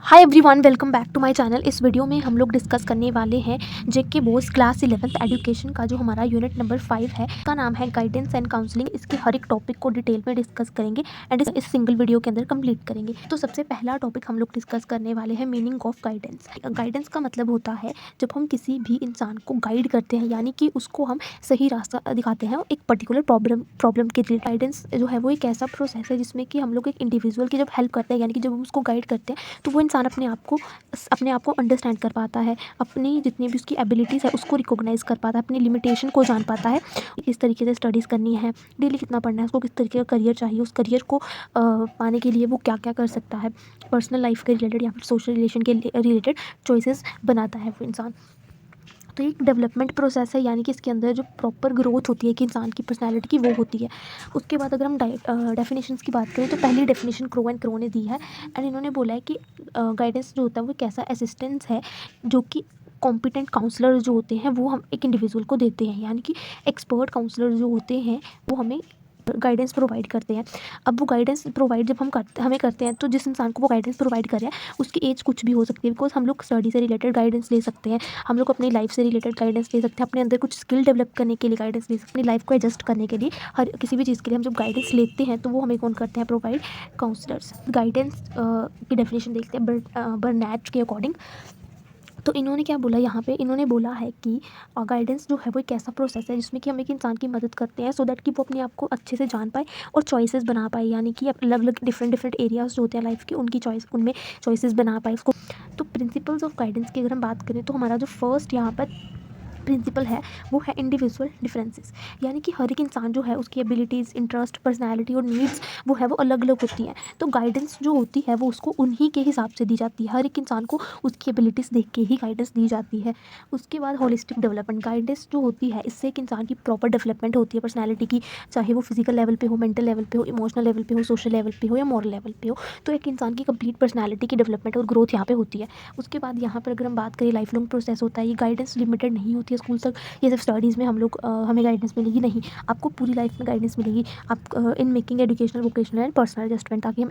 Hi everyone, welcome back to my channel. इस video में हम लोग डिस्कस करने वाले हैं जेके बोस क्लास 11th एजुकेशन का जो हमारा यूनिट नंबर 5 है। इसका नाम है गाइडेंस एंड काउंसलिंग। इसके हर एक टॉपिक को डिटेल में डिस्कस करेंगे एंड इस सिंगल वीडियो के अंदर कंप्लीट करेंगे। तो सबसे पहला टॉपिक हम लोग डिस्कस करने वाले हैं मीनिंग ऑफ गाइडेंस। गाइडेंस का मतलब होता है जब हम किसी भी इंसान को गाइड करते हैं, यानी कि उसको हम सही रास्ता दिखाते हैं एक पर्टिकुलर प्रॉब्लम के लिए। गाइडेंस जो है वो एक ऐसा प्रोसेस है जिसमें कि हम लोग एक इंडिविजुअल की जब हेल्प करते हैं, यानी कि जब हम उसको गाइड करते हैं तो वो इंसान अपने आप को अंडरस्टैंड कर पाता है, अपनी जितनी भी उसकी एबिलिटीज़ है उसको रिकॉग्नाइज़ कर पाता है, अपनी लिमिटेशन को जान पाता है, किस तरीके से स्टडीज़ करनी है, डेली कितना पढ़ना है, उसको किस तरीके का करियर चाहिए, उस करियर को पाने के लिए वो क्या क्या कर सकता है, पर्सनल लाइफ के रिलेटेड या फिर सोशल रिलेशन के रिलेटेड चॉइसेस बनाता है वो इंसान। तो एक डेवलपमेंट प्रोसेस है, यानी कि इसके अंदर जो प्रॉपर ग्रोथ होती है कि इंसान की पर्सनैलिटी की वो होती है। उसके बाद अगर हम डेफिनेशंस की बात करें तो पहली डेफिनेशन क्रो एंड क्रो ने दी है एंड इन्होंने बोला है कि गाइडेंस जो होता है वो एक ऐसा असिस्टेंस है जो कि कॉम्पिटेंट काउंसलर जो होते हैं वो हम एक इंडिविजुअल को देते हैं, यानी कि एक्सपर्ट काउंसलर जो होते हैं वो हमें गाइडेंस प्रोवाइड करते हैं। अब वो गाइडेंस प्रोवाइड जब हमें करते हैं तो जिस इंसान को वो गाइडेंस प्रोवाइड कर रहे हैं उसकी एज कुछ भी हो सकती है, बिकॉज हम लोग स्टडी से रिलेटेड गाइडेंस ले सकते हैं, हम लोग अपनी लाइफ से रिलेटेड गाइडेंस ले सकते हैं, अपने अंदर कुछ स्किल डेवलप करने के लिए गाइडेंस ले सकते हैं, अपनी लाइफ को एडजस्ट करने के लिए हर किसी भी चीज़ के लिए हम जब गाइडेंस लेते हैं तो वो हमें कौन करते हैं, प्रोवाइड काउंसलर्स। गाइडेंस की डेफिनेशन देखते हैं बर्नैट के अकॉर्डिंग। तो इन्होंने क्या बोला यहाँ पे, इन्होंने बोला है कि गाइडेंस जो है वो एक ऐसा प्रोसेस है जिसमें कि हम एक इंसान की मदद करते हैं सो दैट कि वो अपने आप को अच्छे से जान पाए और चॉइसेस बना पाए, यानी कि अलग अलग डिफरेंट एरियाज जो होते हैं लाइफ के उनकी उनमें चॉइसेस बना पाए उसको। तो प्रिंसिपल्स ऑफ गाइडेंस की अगर हम बात करें तो हमारा जो फर्स्ट यहाँ पर प्रिंसिपल है वो है इंडिविजुअल डिफरेंसेस, यानी कि हर एक इंसान जो है उसकी एबिलिटीज़, इंटरेस्ट, पर्सनालिटी और नीड्स वो है वो अलग अलग होती हैं। तो गाइडेंस जो होती है वो उसको उन्हीं के हिसाब से दी जाती है, हर एक इंसान को उसकी एबिलिटीज़ देख के ही गाइडेंस दी जाती है। उसके बाद होलिस्टिक डेवलपमेंट, गाइडेंस जो होती है इससे एक इंसान की प्रॉपर डेवलपमेंट होती है पर्सनैलिटी की, चाहे वो फिजिकल लेवल पे हो, मेंटल लेवल पे हो, इमोशनल लेवल पे हो, सोशल लेवल पे हो या मॉरल लेवल पे हो। तो एक इंसान की कंप्लीट पर्सनैलिटी की डेवलपमेंट और ग्रोथ यहाँ पे होती है। उसके बाद यहाँ पर अगर हम बात करें लाइफ लॉन्ग प्रोसेस होता है, ये गाइडेंस लिमिटेड नहीं होती है स्कूल तक, ये सिर्फ स्टडीज़ में हमें गाइडेंस मिलेगी, नहीं, आपको पूरी लाइफ में गाइडेंस मिलेगी। आप in making educational, vocational and personal adjustment, ताकि हम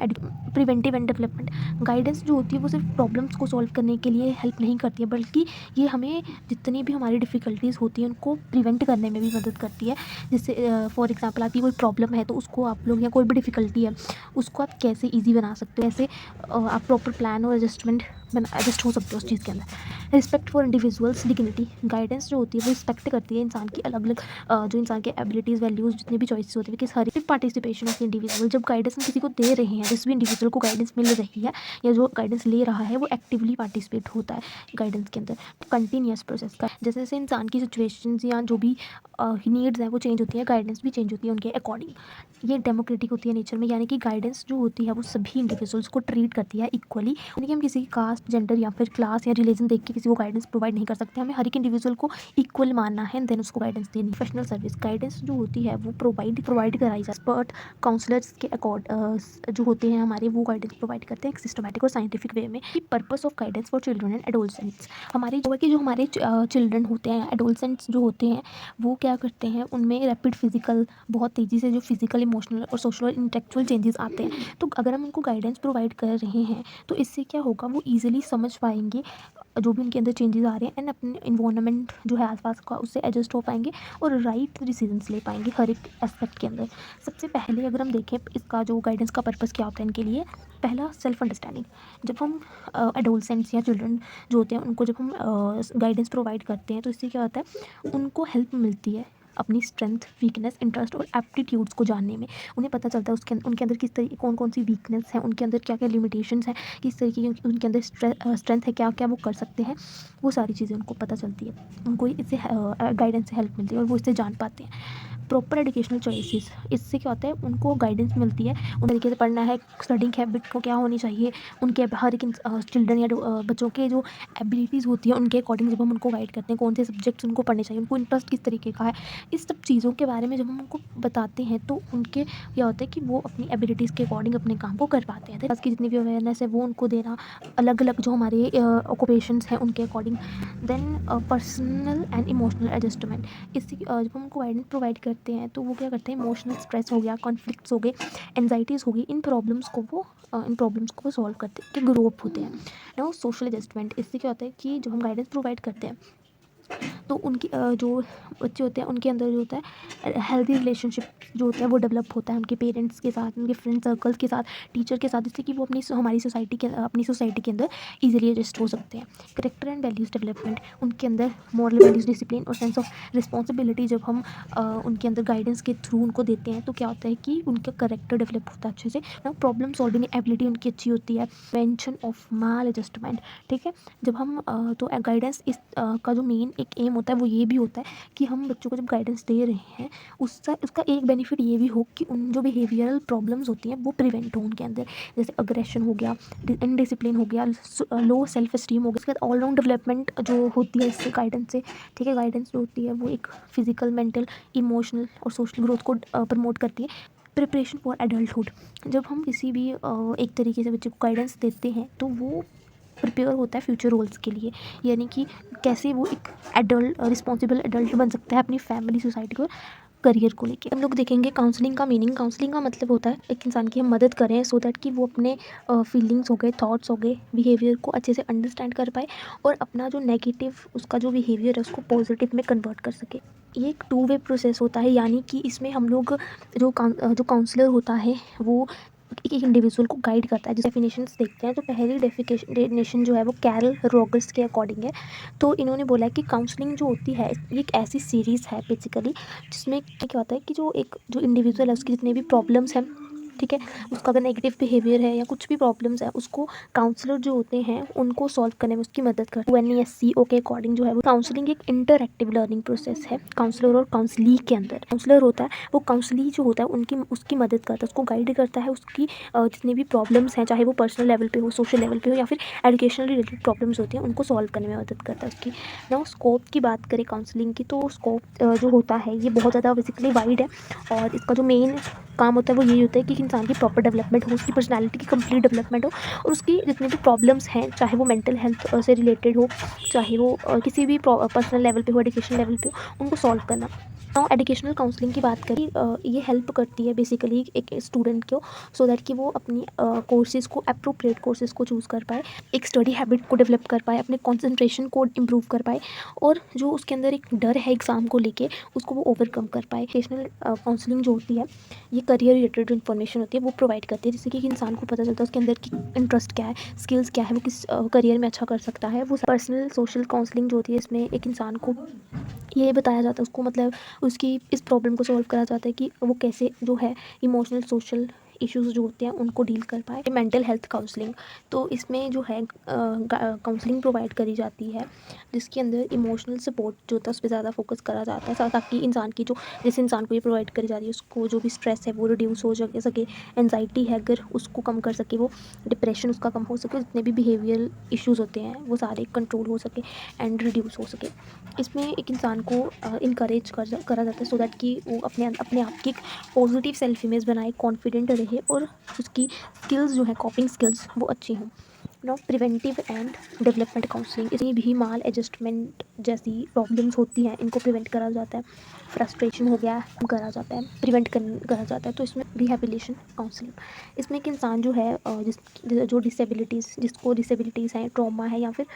प्रिवेंटिव एंड डेवलपमेंट। गाइडेंस जो होती है वो सिर्फ प्रॉब्लम्स को सॉल्व करने के लिए हेल्प नहीं करती है, बल्कि ये हमें जितनी भी हमारी डिफ़िकल्टीज़ होती हैं उनको प्रिवेंट करने में भी मदद करती है। जैसे फॉर एग्जांपल आपकी कोई प्रॉब्लम है तो उसको आप लोग, या कोई भी डिफ़िकल्टी है उसको आप कैसे ईजी बना सकते हो, ऐसे आप प्रॉपर प्लान और एडजस्ट हो सकते हो उस चीज़ के अंदर। Respect for individuals dignity, guidance जो होती है वो रिस्पेक्ट करती है इंसान की अलग अलग जो इंसान के एबिलिटीज़, वैल्यूज़, जितने भी चॉइसेस होते हैं, कि हर एक पार्टिसिपेशन ऑफ इंडिविजुअल। जब गाइडेंस हम किसी को दे रहे हैं, जिस भी इंडिविजुअल को गाइडेंस मिल रही है या जो गाइडेंस ले रहा है वो एक्टिवली पार्टिसिपेट होता है गाइडेंस के अंदर। कंटिन्यूस प्रोसेस का, जैसे जैसे इंसान की सिचुएशंस या जो भी नीड्स हैं वो चेंज होती है, गाइडेंस भी चेंज होती है उनके अकॉर्डिंग। ये डेमोक्रेटिक होती है नेचर में, यानी कि गाइडेंस जो होती है वो सभी इंडिविजुअल्स को ट्रीट करती है इक्वली, यानी कि हम किसी कास्ट, जेंडर या फिर क्लास या रिलीजन देख के किसी को गाइडेंस प्रोवाइड नहीं कर सकते, हमें हर एक इंडिविजुअल को इक्वल मानना है, देन उसको गाइडेंस देनी। प्रोफेशनल सर्विस, गाइडेंस जो होती है वो प्रोवाइड कराई जाती है एक्सपर्ट काउंसलर्स के जो होते हैं हमारे, वो गाइडेंस प्रोवाइड करते हैं एक सिस्टमैटिक और साइंटिफिक वे में। Purpose of guidance for children and adolescents, हमारे जो है कि जो हमारे चिल्ड्रन होते हैं, एडोलसेंट्स जो होते हैं वो क्या करते हैं, उनमें रैपिड फिजिकल, बहुत तेज़ी से जो फिजिकल, इमोशनल और सोशल और इंटेलेक्चुअल चेंजेस आते हैं। तो अगर हम उनको गाइडेंस प्रोवाइड कर रहे हैं तो इससे क्या होगा, वो ईजिली समझ पाएंगे जो भी उनके अंदर चेंजेस आ रहे हैं एंड अपने इन्वायरमेंट जो है आसपास का उससे एडजस्ट हो पाएंगे और राइट डिसीजंस ले पाएंगे हर एक एस्पेक्ट के अंदर। सबसे पहले अगर हम देखें इसका जो गाइडेंस का पर्पस क्या होता है इनके लिए, पहला सेल्फ अंडरस्टैंडिंग। जब हम एडोलसेंट्स या चिल्ड्रन जो होते हैं उनको जब हम गाइडेंस प्रोवाइड करते हैं तो इससे क्या होता है, उनको हेल्प मिलती है अपनी स्ट्रेंथ, वीकनेस, इंटरेस्ट और एप्टीट्यूड्स को जानने में। उन्हें पता चलता है उनके अंदर किस तरीके, कौन कौन सी वीकनेस है, उनके अंदर क्या क्या लिमिटेशंस हैं, किस तरीके की उनके अंदर स्ट्रेंथ है, क्या क्या वो कर सकते हैं, वो सारी चीज़ें उनको पता चलती है, उनको इससे गाइडेंस से हेल्प मिलती है और वो इससे जान पाते हैं। प्रॉपर एजुकेशनल चॉइसेस, इससे क्या होता है, उनको गाइडेंस मिलती है उन तरीके से पढ़ना है, स्टडिंग हैबिट को क्या होनी चाहिए, उनके हर एक चिल्ड्रन या बच्चों के जो एबिलिटीज़ होती है उनके अकॉर्डिंग जब हम उनको गाइड करते हैं, कौन से सब्जेक्ट्स उनको पढ़ने चाहिए, उनको इंटरेस्ट किस तरीके का है, इस सब चीज़ों के बारे में जब हम उनको बताते हैं तो उनके क्या होता है कि वो अपनी एबिलिटीज़ के अकॉर्डिंग अपने काम को कर पाते हैं। की जितनी भी अवेयरनेस है वो उनको देना, अलग-अलग जो हमारे ऑक्यूपेशंस हैं उनके according. Then personal and emotional adjustment, इससे जब हम उनको गाइडेंस प्रोवाइड करते हैं तो वो क्या करते हैं, इमोशनल स्ट्रेस हो गया, कॉन्फ्लिक्ट्स हो गए, एंजाइटीज़ हो गई, इन प्रॉब्लम्स को वो सॉल्व करते हैं, ग्रो अप होते हैं। नाउ सोशल एडजस्टमेंट, इससे क्या होता है कि जब हम गाइडेंस प्रोवाइड करते हैं तो उनकी जो बच्चे होते हैं उनके अंदर जो होता है हेल्दी रिलेशनशिप जो होता है वो डेवलप होता है उनके पेरेंट्स के साथ, उनके फ्रेंड सर्कल्स के साथ, टीचर के साथ, जिससे कि वो हमारी सोसाइटी के अंदर ईजिली एडजस्ट हो सकते हैं। करेक्टर एंड वैल्यूज़ डेवलपमेंट, उनके अंदर मॉरल वैल्यूज़, डिसिप्लिन और सेंस ऑफ रिस्पॉन्सिबिलिटी जब हम उनके अंदर गाइडेंस के थ्रू उनको देते हैं तो क्या होता है कि उनका करेक्टर डेवलप होता है अच्छे से ना, प्रॉब्लम सॉल्विंग एबिलिटी उनकी अच्छी होती है। प्रिवेंशन ऑफ माल एडजस्टमेंट, ठीक है, जब हम तो गाइडेंस का जो मेन एक एम होता है वो ये भी होता है कि हम बच्चों को जब गाइडेंस दे रहे हैं उसका एक बेनिफिट ये भी हो कि उन जो बिहेवियरल प्रॉब्लम्स होती हैं वो प्रिवेंट हो उनके अंदर, जैसे अग्रेशन हो गया, इनडिसिप्लिन हो गया, लो सेल्फ एस्टीम हो गया। उसके बाद ऑलराउंड डेवलपमेंट जो होती है इससे गाइडेंस से, ठीक है, गाइडेंस जो होती है वो एक फिजिकल, मेंटल, इमोशनल और सोशल ग्रोथ को प्रमोट करती है। प्रिपरेशन फॉर एडल्टहुड, जब हम किसी भी एक तरीके से बच्चे को गाइडेंस देते हैं तो वो प्रिपेयर होता है फ्यूचर रोल्स के लिए, यानी कि कैसे वो एक एडल्ट, रिस्पॉन्सिबल एडल्ट बन सकता है अपनी फैमिली, सोसाइटी को, करियर को लेके। हम लोग देखेंगे काउंसलिंग का मीनिंग। काउंसलिंग का मतलब होता है एक इंसान की हम मदद करें सो दैट कि वो अपने फीलिंग्स हो गए, थॉट्स हो गए, बिहेवियर को अच्छे से अंडरस्टैंड कर पाए और अपना जो नेगेटिव उसका जो बिहेवियर है उसको पॉजिटिव में कन्वर्ट कर सके। ये एक टू वे प्रोसेस होता है, यानी कि इसमें हम लोग जो काउंसलर होता है वो एक इंडिविजुअल को गाइड करता है। जिस डेफिनेशंस देखते हैं तो पहली डेफिनेशन जो है वो कैरल रॉगर्स के अकॉर्डिंग है। तो इन्होंने बोला है कि काउंसलिंग जो होती है ये एक ऐसी सीरीज़ है बेसिकली जिसमें क्या होता है कि जो इंडिविजुअल है उसकी जितने भी प्रॉब्लम्स हैं, ठीक है, उसका अगर नेगेटिव बिहेवियर है या कुछ भी प्रॉब्लम्स है उसको काउंसलर जो होते हैं उनको सॉल्व करने में उसकी मदद करते हैं। UNESCO के अकॉर्डिंग जो है वो काउंसलिंग एक इंटरएक्टिव लर्निंग प्रोसेस है। काउंसलर और काउंसली के अंदर काउंसलर होता है वो काउंसली जो होता है उसकी मदद करता है, उसको गाइड करता है, उसकी जितनी भी प्रॉब्लम्स हैं चाहे वो पर्सनल लेवल पे हो, सोशल लेवल पे हो या फिर एजुकेशनल रिलेटेड प्रॉब्लम्स होती हैं उनको सॉल्व करने में मदद करता है उसकी। ना स्कोप की बात करें काउंसलिंग की तो स्कोप जो होता है ये बहुत ज़्यादा बेसिकली वाइड है और इसका जो मेन काम होता है वो यही होता है कि इंसान की प्रॉपर डेवलपमेंट हो, उसकी पर्सनालिटी की कंप्लीट डेवलपमेंट हो और उसकी जितनी भी प्रॉब्लम्स हैं चाहे वो मेंटल हेल्थ से रिलेटेड हो, चाहे वो किसी भी पर्सनल लेवल पे हो, एजुकेशन लेवल पे हो, उनको सॉल्व करना। नाउ एजुकेशनल काउंसलिंग की बात करें, ये हेल्प करती है बेसिकली एक स्टूडेंट को सो दैट कि वो अपनी कोर्सेज़ को, अप्रोप्रिएट कोर्सेज़ को चूज़ कर पाए, एक स्टडी हैबिट को डेवलप कर पाए, अपने कंसंट्रेशन को इम्प्रूव कर पाए और जो उसके अंदर एक डर है एग्ज़ाम को लेके उसको वो ओवरकम कर पाए। एजुकेशनल काउंसलिंग जो होती है ये करियर रिलेटेड जो इन्फॉर्मेशन होती है वो प्रोवाइड करती है, जिससे कि इंसान को पता चलता है उसके अंदर की इंटरेस्ट क्या है, स्किल्स क्या है, वो किस करियर में अच्छा कर सकता है। वो पर्सनल सोशल काउंसलिंग जो होती है इसमें एक इंसान को ये बताया जाता है, उसको मतलब उसकी इस प्रॉब्लम को सॉल्व करा जाता है कि वो कैसे जो है इमोशनल सोशल इश्यूज़ जो होते हैं उनको डील कर पाए। मेंटल हेल्थ काउंसलिंग, तो इसमें जो है काउंसलिंग प्रोवाइड करी जाती है जिसके अंदर इमोशनल सपोर्ट जो होता है उस पर ज़्यादा फोकस करा जाता है ताकि इंसान की जो जिस इंसान को ये प्रोवाइड करी जा रही है उसको जो भी स्ट्रेस है वो रिड्यूस हो सके, एनजाइटी है अगर उसको कम कर सके, वो डिप्रेशन उसका कम हो सके, जितने भी बिहेवियरल इश्यूज़ होते हैं वो सारे कंट्रोल हो सके एंड रिड्यूस हो सके। इसमें एक इंसान को इनकरेज करा जाता है सो दैट कि वो अपने आप की एक पॉजिटिव सेल्फ इमेज बनाए, कॉन्फिडेंट रहे और उसकी स्किल्स जो है कॉपिंग स्किल्स वो अच्छी हों। Now preventive and development counselling, इसमें भी माल एडजस्टमेंट जैसी प्रॉब्लम्स होती हैं इनको प्रिवेंट करा जाता है, फ्रस्ट्रेशन हो गया करा जाता है, करा जाता है। तो इसमें रिहेबिलिटेशन काउंसलिंग, इसमें एक इंसान जो है जो जिसको डिसेबिलिटीज़ हैं, ट्रॉमा है या फिर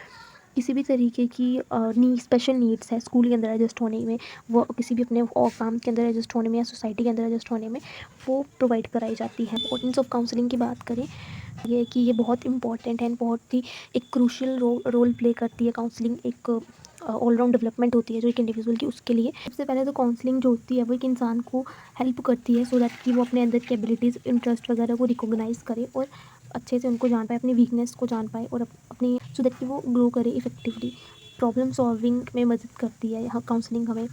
किसी भी तरीके की स्पेशल नीड्स है स्कूल के अंदर एडजस्ट होने में, वो किसी भी अपने और काम के अंदर एडजस्ट होने में या सोसाइटी के अंदर एडजस्ट होने में वो प्रोवाइड कराई जाती है। इंपॉर्टेंस ऑफ काउंसलिंग की बात करें ये है कि ये बहुत इंपॉर्टेंट है, बहुत ही एक क्रूशियल रोल प्ले करती है काउंसलिंग, एक ऑलराउंड डेवलपमेंट होती है जो एक इंडिविजुअल की उसके लिए। सबसे पहले तो काउंसलिंग जो होती है वो एक इंसान को हेल्प करती है सो दैट कि वो अपने अंदर की एबिलिटीज़, इंटरेस्ट वगैरह को रिकॉग्नाइज़ करे और अच्छे से उनको जान पाए, अपनी वीकनेस को जान पाए और अपनी सो दैट कि वो ग्रो करे इफेक्टिवली। प्रॉब्लम सॉल्विंग में मदद करती है यहाँ काउंसलिंग हमें,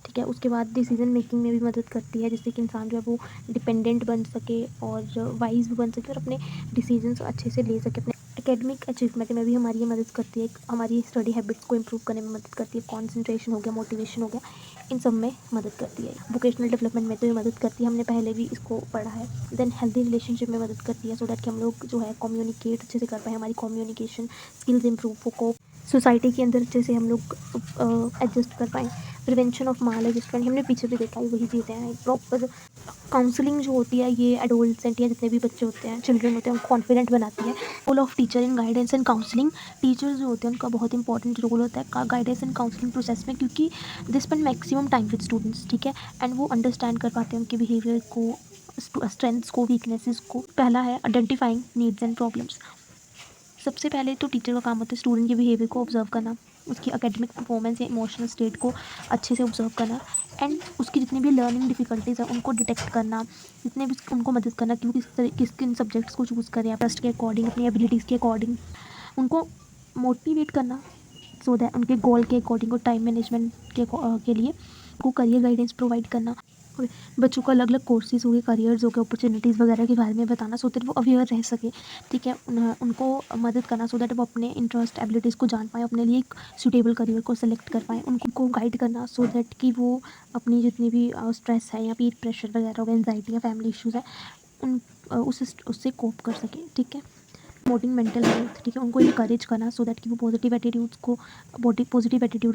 ठीक है। उसके बाद डिसीजन मेकिंग में भी मदद करती है जिससे कि इंसान जो है वो डिपेंडेंट बन सके और वाइज भी बन सके और अपने डिसीजंस अच्छे से ले सके, अपने एकेडमिक अचीवमेंट में भी हमारी ये मदद करती है, हमारी स्टडी हैबिट्स को इम्प्रूव करने में मदद करती है, कॉन्सेंट्रेशन हो गया, मोटिवेशन हो गया, इन सब में मदद करती है। वोकेशनल डेवलपमेंट में तो ये मदद करती है, हमने पहले भी इसको पढ़ा है। देन हेल्दी रिलेशनशिप में मदद करती है, सो दैट कि हम लोग जो है कम्युनिकेट अच्छे से कर पाएँ, हमारी कम्युनिकेशन स्किल्स इम्प्रूव हो, सोसाइटी के अंदर अच्छे से हम लोग एडजस्ट कर पाएँ। प्रिवेंशन ऑफ माल एडजस्टमेंट हमने पीछे भी देखा है, वही चीज़ें हैं। प्रॉपर काउंसलिंग जो होती है ये एडोलसेंट या जितने भी बच्चे होते हैं, चिल्ड्रन होते हैं, उनको कॉन्फिडेंट बनाती है। Role of teacher in guidance and counselling, teachers जो होते हैं उनका बहुत इंपॉर्टेंट रोल होता है गाइडेंस एंड काउंसलिंग प्रोसेस में, क्योंकि they spend maximum time with students, ठीक है, एंड वो अंडरस्टैंड कर पाते हैं उनके बिहेवियर को, स्ट्रेंथ्स को, वीकनेसेस को। पहला है आइडेंटिफाइंग नीड्स एंड प्रॉब्लम्स। सबसे पहले तो टीचर का काम होता है स्टूडेंट के बिहेवियर को ऑब्जर्व करना, उसकी एकेडमिक परफॉर्मेंस या इमोशनल स्टेट को अच्छे से ऑब्जर्व करना, एंड उसकी जितनी भी लर्निंग डिफ़िकल्टीज़ हैं उनको डिटेक्ट करना, जितने भी उनको मदद करना कि वो किन सब्जेक्ट्स को चूज़ करें, इंटरेस्ट के अकॉर्डिंग, अपनी एबिलिटीज़ के अकॉर्डिंग, उनको मोटिवेट करना सो दैट उनके गोल के अकॉर्डिंग और टाइम मैनेजमेंट के लिए उनको करियर गाइडेंस प्रोवाइड करना। और बच्चों को अलग अलग कोर्सेज हो गए, करियर्स हो गए, अपॉर्चुनिटीज़ वगैरह के बारे में बताना, सो दैट वो अवेयर रह सके, ठीक है। उनको मदद करना सो दैट वो अपने इंटरेस्ट एबिलिटीज़ को जान पाएँ, अपने लिए एक सूटेबल करियर को सेलेक्ट कर पाएँ। उनको गाइड करना सो दैट कि वो अपनी जितनी भी स्ट्रेस है या पीर प्रेशर वगैरह हो, एंजाइटी या फैमिली इश्यूज़ है, उन उससे कोप कर सकें, ठीक है। प्रमोटिंग मेंटल हेल्थ, ठीक है, उनको इनकरेज करना सो दैट कि वो पॉजिटिव एटीट्यूड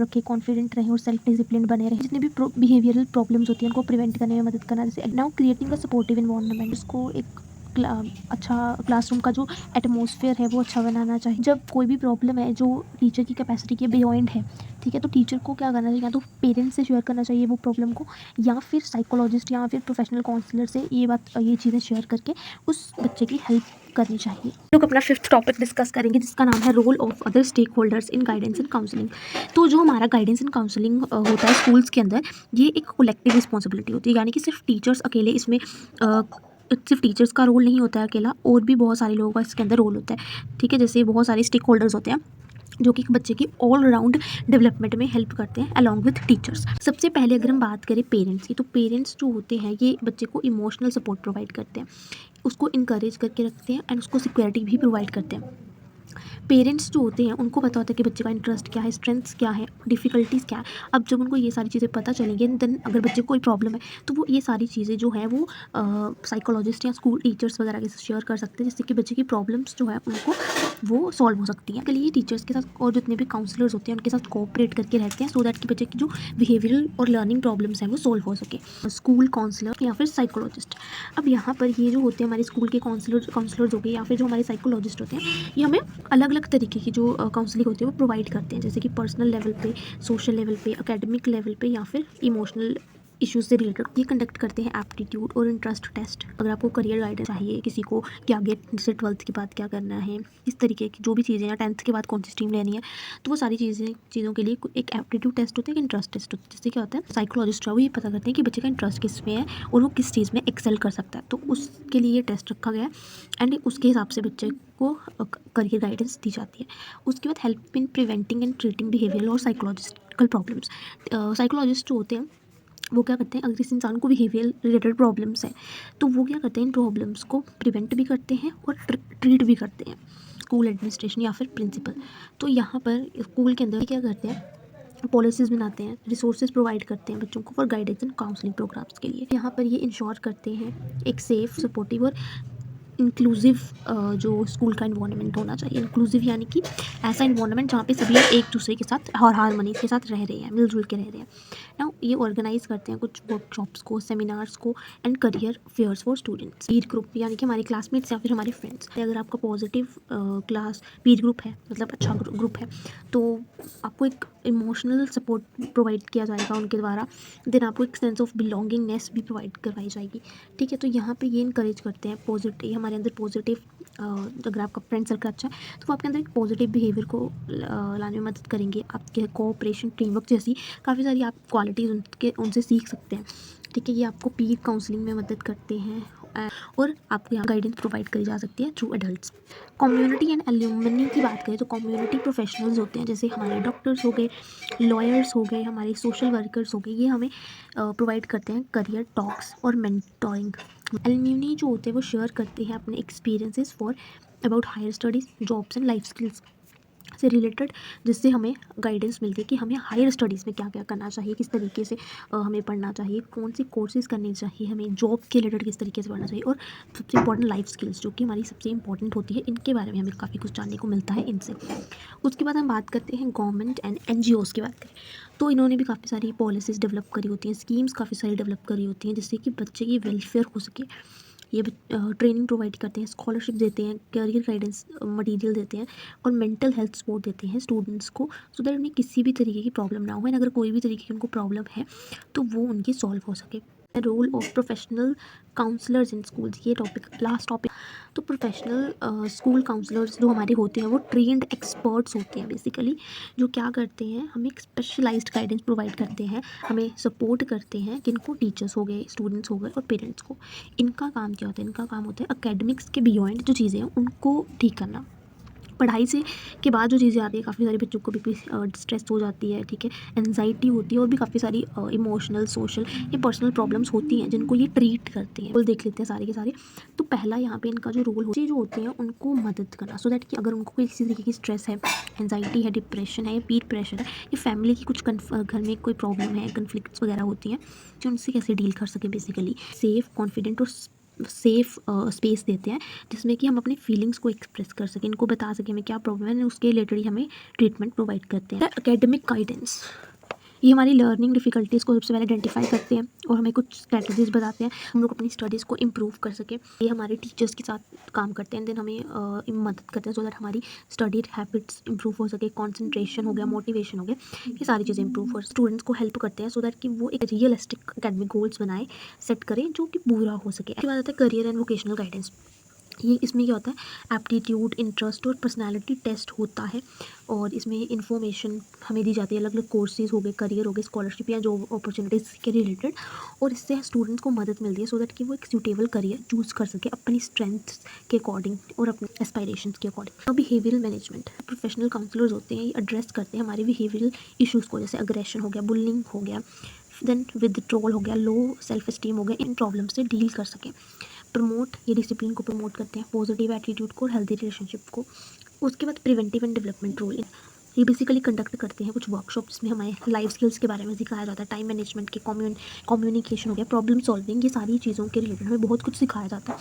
रखे, कॉन्फिडेंट रहे और सेल्फ डिसिप्लिन बने रहे। जितने भी बिहेवियरल प्रॉब्लम्स होती हैं उनको प्रिवेंट करने में मदद करना, जैसे now creating a supportive environment, उसको एक अच्छा क्लासरूम का जो एटमॉस्फेयर है वो अच्छा बनाना चाहिए। जब कोई भी प्रॉब्लम है जो टीचर की कैपेसिटी के बियॉन्ड है, ठीक है, तो टीचर को क्या करना चाहिए, या तो पेरेंट्स से शेयर करना चाहिए वो प्रॉब्लम को, या फिर साइकोलॉजिस्ट या फिर प्रोफेशनल काउंसलर से ये चीज़ें शेयर करके उस बच्चे की हेल्प करनी चाहिए। लोग अपना 5th टॉपिक डिस्कस करेंगे जिसका नाम है role of other stakeholders in guidance and counselling. तो जो हमारा गाइडेंस एंड काउंसलिंग होता है स्कूल्स के अंदर, ये एक कलेक्टिव रिस्पॉन्सिबिलिटी होती है, यानी कि सिर्फ टीचर्स अकेले इसमें सिर्फ टीचर्स का रोल नहीं होता है अकेला, और भी बहुत सारे लोगों का इसके अंदर रोल होता है, ठीक है। जैसे बहुत सारे स्टेक होल्डर्स होते हैं जो कि बच्चे की ऑल राउंड डेवलपमेंट में हेल्प करते हैं अलॉन्ग विथ टीचर्स। सबसे पहले अगर हम बात करें पेरेंट्स की, तो पेरेंट्स जो होते हैं ये बच्चे को इमोशनल सपोर्ट प्रोवाइड करते हैं, उसको इनकरेज करके रखते हैं, एंड उसको सिक्योरिटी भी प्रोवाइड करते हैं। पेरेंट्स जो होते हैं उनको पता होता है कि बच्चे का इंटरेस्ट क्या है, स्ट्रेंथ्स क्या है, डिफ़िकल्टीज़ क्या है। अब जब उनको ये सारी चीज़ें पता चलेंगी, देन अगर बच्चे को कोई प्रॉब्लम है तो वो ये सारी चीज़ें जो है वो साइकोलॉजिस्ट या स्कूल टीचर्स वगैरह के साथ शेयर कर सकते हैं, जिससे कि बच्चे की प्रॉब्लम्स जो है उनको वो सॉल्व हो सकती हैं। के लिए टीचर्स के साथ और जितने भी काउंसलर्स होते हैं उनके साथ कोऑपरेट करके रहते हैं, सो दैट कि बच्चे की जो बिहेवियरल और लर्निंग प्रॉब्लम्स हैं वो सॉल्व हो सके। स्कूल काउंसलर या फिर साइकोलॉजिस्ट, अब यहाँ पर ये जो होते हैं हमारे स्कूल के काउंसलर्स हो गए या फिर जो हमारे साइकोलॉजिस्ट होते हैं, ये हमें अलग अलग तरीके की जो काउंसलिंग होती है वो प्रोवाइड करते हैं, जैसे कि पर्सनल लेवल पे, सोशल लेवल पे, एकेडमिक लेवल पे, या फिर इमोशनल इश्यूज से रिलेटेड। ये कंडक्ट करते हैं एप्टीट्यूड और इंटरेस्ट टेस्ट। अगर आपको करियर गाइडेंस चाहिए किसी को कि आगे जैसे 12th के बाद क्या करना है, इस तरीके की जो भी चीज़ें हैं, 10th के बाद कौन सी स्ट्रीम लेनी है, तो वो सारी चीज़ों के लिए एक एप्टीट्यूड टेस्ट होता है, एक इंटरेस्ट टेस्ट होता है। जिससे क्या होता है साइकोलॉजिस्ट है वो ये पता करते हैं कि बच्चे का इंटरेस्ट किस में है और वो किस चीज़ में एक्सेल कर सकता है, तो उसके लिए ये टेस्ट रखा गया है, एंड उसके हिसाब से बच्चे को करियर गाइडेंस दी जाती है। उसके बाद help in preventing and treating behavioural और साइकोलॉजिकल प्रॉब्लम्स। साइकोलॉजिस्ट जो होते हैं वो क्या करते हैं, अगर किसी इंसान को बिहेवियर रिलेटेड प्रॉब्लम्स है तो वो क्या करते हैं, इन प्रॉब्लम्स को प्रिवेंट भी करते हैं और ट्रीट भी करते हैं, स्कूल एडमिनिस्ट्रेशन या फिर प्रिंसिपल। तो यहाँ पर स्कूल के अंदर क्या करते हैं, पॉलिसीज़ बनाते हैं, रिसोर्सेज प्रोवाइड करते हैं बच्चों को for guidance and counselling programmes के लिए। यहाँ पर ये इंश्योर करते हैं एक सेफ़, सपोर्टिव और इंक्लूसिव जो स्कूल का इन्वायरमेंट होना चाहिए। इंक्लूसिव यानी कि ऐसा इन्वायरमेंट जहाँ पे सभी एक दूसरे के साथ और हारमोनी के साथ रह रहे हैं, मिलजुल के रह रहे हैं ना। ये ऑर्गेनाइज करते हैं कुछ वर्कशॉप्स को, सेमिनार्स को, and career fairs for students. Peer group यानी कि हमारे क्लासमेट्स या फिर हमारे फ्रेंड्स, अगर आपका पॉजिटिव क्लास पीर ग्रुप है, मतलब अच्छा ग्रुप है, तो आपको एक इमोशनल सपोर्ट प्रोवाइड किया जाएगा उनके द्वारा। देन आपको एक सेंस ऑफ बिलोंगिंगनेस भी प्रोवाइड करवाई जाएगी, ठीक है। तो यहाँ पे ये इनकरेज करते हैं पॉजिटिव, हमारे अंदर पॉजिटिव, अगर आपका फ्रेंड सर्कल अच्छा है तो वो आपके अंदर एक पॉजिटिव बिहेवियर को लाने में मदद करेंगे। आपके कोऑपरेशन, टीम वर्क जैसी काफ़ी सारी आप क्वालिटीज़ उनसे सीख सकते हैं, ठीक है। ये आपको पीर काउंसलिंग में मदद करते हैं और आपको यहाँ गाइडेंस प्रोवाइड करी जा सकती है through adults. Community and alumni की बात करें तो कम्युनिटी प्रोफेशनल्स होते हैं, जैसे हमारे डॉक्टर्स हो गए, लॉयर्स हो गए, हमारे सोशल वर्कर्स हो गए, ये हमें प्रोवाइड करते हैं करियर टॉक्स और मेंटोरिंग। एल्यूमनी जो होते हैं वो शेयर करते हैं अपने experiences for about higher studies, jobs and life skills से रिलेटेड, जिससे हमें गाइडेंस मिलती है कि हमें हायर स्टडीज़ में क्या क्या करना चाहिए, किस तरीके से हमें पढ़ना चाहिए, कौन सी कोर्सेज़ करनी चाहिए, हमें जॉब के रिलेटेड किस तरीके से पढ़ना चाहिए, और सबसे इंपॉर्टेंट लाइफ स्किल्स जो कि हमारी सबसे इंपॉर्टेंट होती है, इनके बारे में हमें काफ़ी कुछ जानने को मिलता है इनसे। उसके बाद हम बात करते हैं गवर्नमेंट एंड NGOs की बात करें, तो इन्होंने भी काफ़ी सारी पॉलिसीज़ डेवलप करी होती हैं, स्कीम्स काफ़ी सारी डेवलप करी होती हैं, जिससे कि बच्चे की वेलफेयर हो सके। ये ट्रेनिंग प्रोवाइड करते हैं, स्कॉलरशिप देते हैं, करियर गाइडेंस मटेरियल देते हैं, और मेंटल हेल्थ सपोर्ट देते हैं स्टूडेंट्स को, सो दैट उन्हें किसी भी तरीके की प्रॉब्लम ना हो, एंड अगर कोई भी तरीके की उनको प्रॉब्लम है तो वो उनकी सॉल्व हो सके। Role of professional counsellors in schools, ये टॉपिक लास्ट टॉपिक। तो प्रोफेशनल स्कूल काउंसलर्स जो हमारे होते हैं वो ट्रेंड एक्सपर्ट्स होते हैं बेसिकली, जो क्या करते हैं, हमें एक स्पेशलाइज्ड गाइडेंस प्रोवाइड करते हैं, हमें सपोर्ट करते हैं, जिनको टीचर्स हो गए, स्टूडेंट्स हो गए और पेरेंट्स को। इनका काम क्या होता है, इनका काम होता है एकेडमिक्स के बियॉन्ड जो चीज़ें हैं उनको ठीक करना। पढ़ाई से के बाद जो चीज़ें आती है, काफ़ी सारे बच्चों को भी स्ट्रेस हो जाती है, ठीक है, एंजाइटी होती है, और भी काफ़ी सारी इमोशनल, सोशल या पर्सनल प्रॉब्लम्स होती हैं जिनको ये ट्रीट करते हैं। वो देख लेते हैं सारे के सारे। तो पहला यहाँ पे इनका जो रोल जो होते हैं उनको मदद करना, सो दैट कि अगर उनको कोई किसी तरीके की स्ट्रेस है, एंजाइटी है, डिप्रेशन है, या पीर प्रेशर है, या फैमिली की कुछ घर में कोई प्रॉब्लम है, कन्फ्लिक्ट्स वगैरह होती हैं, जो उनसे कैसे डील कर सके बेसिकली। सेफ, कॉन्फिडेंट और सेफ स्पेस देते हैं, जिसमें कि हम अपनी फीलिंग्स को एक्सप्रेस कर सकें, इनको बता सकें हमें क्या प्रॉब्लम है, उसके रिलेटेड ही हमें ट्रीटमेंट प्रोवाइड करते हैं। एकेडमिक गाइडेंस, ये हमारी लर्निंग डिफ़िकल्टीज़ को सबसे पहले आइडेंटिफाई करते हैं, और हमें कुछ स्ट्रेटजीज बताते हैं हम लोग अपनी स्टडीज़ को इम्प्रूव कर सकें। ये हमारे टीचर्स के साथ काम करते हैं, देन हमें मदद करते हैं, सो दैट हमारी स्टडी हैबिट्स इम्प्रूव हो सके, कॉन्सेंट्रेशन हो गया, मोटिवेशन हो गया, ये सारी चीज़ें इम्प्रूव हो। स्टूडेंट्स को हेल्प करते हैं, सो दैट कि वो एक रियलिस्टिक एकेडमिक गोल्स बनाए, सेट करें, जो कि पूरा हो सके। इसके बाद आता है करियर एंड वोकेशनल गाइडेंस। ये इसमें क्या होता है, एप्टीट्यूड, इंटरेस्ट और पर्सनालिटी टेस्ट होता है, और इसमें इन्फॉर्मेशन हमें दी जाती है, अलग अलग कोर्सेज हो गए, करियर हो गए, स्कॉलरशिप या जॉब अपॉर्चुनिटीज़ के रिलेटेड, और इससे स्टूडेंट्स को मदद मिलती है, सो दैट कि वो एक सूटेबल करियर चूज़ कर सके अपनी स्ट्रेंथ्स के अकॉर्डिंग और अपने एस्पायरेशंस के अकॉर्डिंग। अब बिहेवियरल मैनेजमेंट, प्रोफेशनल काउंसलर्स होते हैं, ये एड्रेस करते हैं हमारे बिहेवियरल इशूज़ को, जैसे अग्रेशन हो गया, बुलिंग हो गया, देन विदड्रॉल हो गया, लो सेल्फ एस्टीम हो गया, इन प्रॉब्लम से डील कर सकें। प्रमोट, ये डिसिप्लिन को प्रमोट करते हैं, पॉजिटिव एटीट्यूड को और हेल्दी रिलेशनशिप को। उसके बाद प्रिवेंटिव एंड डेवलपमेंट रोल, ये बेसिकली कंडक्ट करते हैं कुछ वर्कशॉप, जिसमें हमें लाइफ स्किल्स के बारे में सिखाया जाता है, टाइम मैनेजमेंट के, कम्युनिकेशन हो गया, प्रॉब्लम सॉल्विंग, ये सारी चीज़ों के रिलेटेड हमें बहुत कुछ सिखाया जाता है।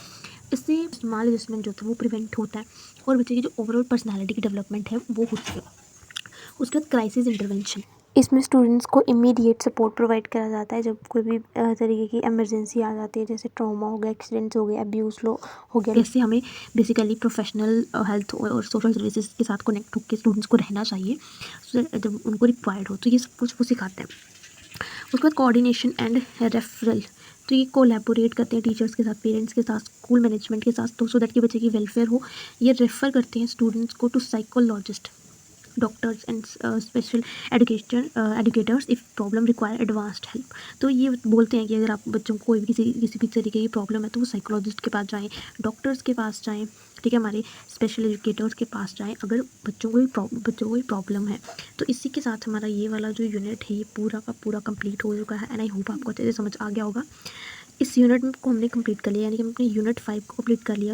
इससे माल एडजस्टमेंट जो था वो प्रिवेंट होता है, और बच्चे की जो ओवरऑल पर्सनैलिटी की डेवलपमेंट है वो होती है। उसके बाद क्राइसिस इंटरवेंशन, इसमें स्टूडेंट्स को इमीडिएट सपोर्ट प्रोवाइड करा जाता है, जब कोई भी तरीके की इमरजेंसी आ जाती है, जैसे ट्रॉमा हो गया, एक्सीडेंट्स हो गए, अब्यूज़ लो हो गया। इससे हमें बेसिकली प्रोफेशनल हेल्थ और सोशल सर्विसेज के साथ कनेक्ट होकर स्टूडेंट्स को रहना चाहिए, जब उनको रिक्वायर्ड हो, तो ये सब कुछ वो सिखाते हैं। उसके बाद कोऑर्डिनेशन एंड रेफरल, तो ये कोलैबोरेट करते हैं टीचर्स के साथ, पेरेंट्स के साथ, स्कूल मैनेजमेंट के साथ, तो सो दैट कि बच्चे की वेलफेयर हो। ये रेफ़र करते हैं स्टूडेंट्स को to psychologist, doctors and special educators if problem require advanced help. तो ये बोलते हैं कि अगर आप बच्चों को कोई भी किसी भी तरीके की प्रॉब्लम है, तो वो साइकोलॉजिस्ट के पास जाएँ, डॉक्टर्स के पास जाएँ, ठीक है, हमारे स्पेशल एजुकेटर्स के पास जाएँ, अगर बच्चों को कोई प्रॉब्लम है। तो इसी के साथ हमारा ये वाला जो यूनिट है, ये पूरा का पूरा कंप्लीट हो चुका है, एंड आई होप आपको अच्छे से समझ आ गया होगा। इस यूनिट को हमने कंप्लीट कर लिया, यानी कि हमने यूनिट 5 को कंप्लीट कर लिया।